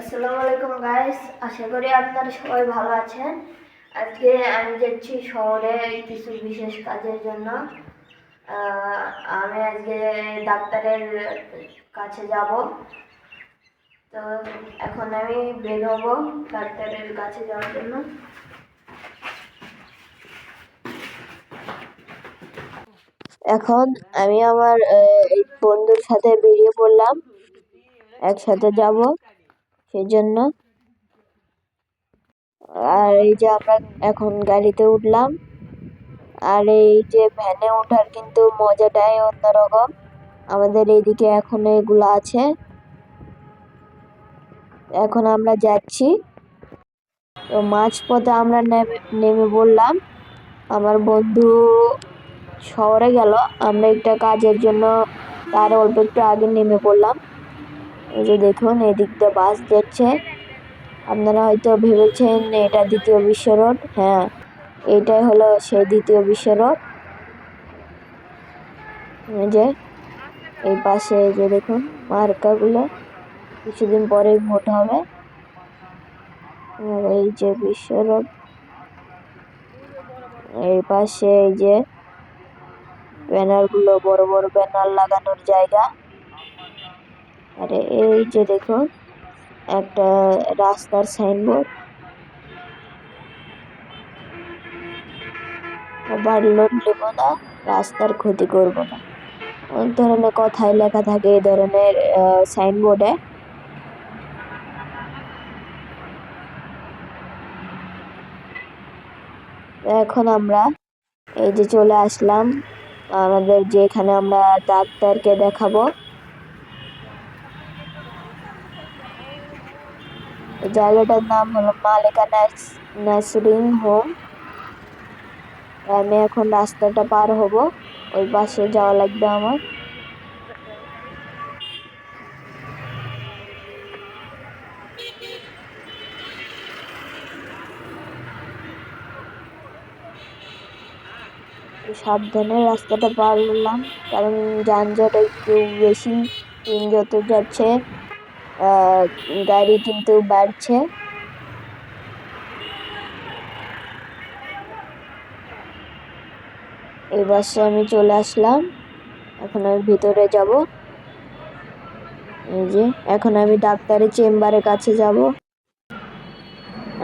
আসসালামু আলাইকুম গাইস, আশা করি আপনারা সবাই ভালো আছেন। আজকে আমি যাচ্ছি শহরে কিছু বিশেষ কাজের জন্য। আমি আজকে ডাক্তারের কাছে যাব। তো এখন আমি বের হব ডাক্তারের কাছে যাওয়ার জন্য। এখন আমি আমার এই বন্ধুর সাথে বেরিয়ে পড়লাম, একসাথে যাব সেই জন্য। আর এই যে আমরা এখন গাড়িতে উঠলাম, আর এই যে ভ্যানে ওঠার কিন্তু মজাটাই অন্যরকম। আমাদের এইদিকে এখন এগুলো আছে। এখন আমরা যাচ্ছি, তো মাঝপথে আমরা নেমে পড়লাম। আমার বন্ধু শহরে গেল, আমরা একটা কাজের জন্য তার অল্প একটু আগে নেমে পড়লাম। এই যে দেখুন, এদিক দিয়ে বাস যাচ্ছে। আপনারা হয়তো ভেবেছেন এটা দ্বিতীয় বিশ্ব রোড। হ্যাঁ, এইটাই হলো সেই দ্বিতীয় বিশ্ব রোড। এই যে এই পাশে যে দেখুন মার্কাগুলো, কিছুদিন পরে ভোট হবে। আর এই যে বিশ্ব রোড, এই পাশে এই যে ব্যানার গুলো, বড় বড় ব্যানার লাগানোর জায়গা। আরে এই যে দেখুন একটা রাস্তার সাইনবোর্ড, ওভারলোড নেব না, রাস্তার ক্ষতি করব না, অনেক ধরনের কথাই লেখা থাকে এই ধরনের সাইনবোর্ডে। এখন আমরা এই যে চলে আসলাম আমাদের যেখানে আমরা ডাক্তারকে দেখাবো। এই জায়গাটার নাম হলো মালেকা নার্সিং হোম। আমি এখন রাস্তাটা পার হব, ওই পাশে যাওয়া লাগবে আমার। সাবধানে রাস্তাটা পার হলাম, কারণ যানজট একটু বেশি। দিন যত যাচ্ছে গাড়ি কিন্তু বাড়ছে। এই বাসে আমি চলে আসলাম, এখন আমি ভিতরে যাব। এই যে এখন আমি ডাক্তারের চেম্বারের কাছে যাব।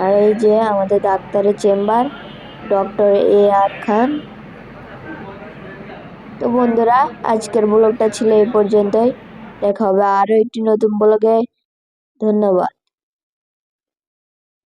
আর এই যে আমাদের ডাক্তারের চেম্বার, ডক্টর AR খান। তো বন্ধুরা, আজকের ব্লগটা ছিল এই পর্যন্তই। দেখা হবে আরো একটি নতুন ব্লগে। ধন্যবাদ।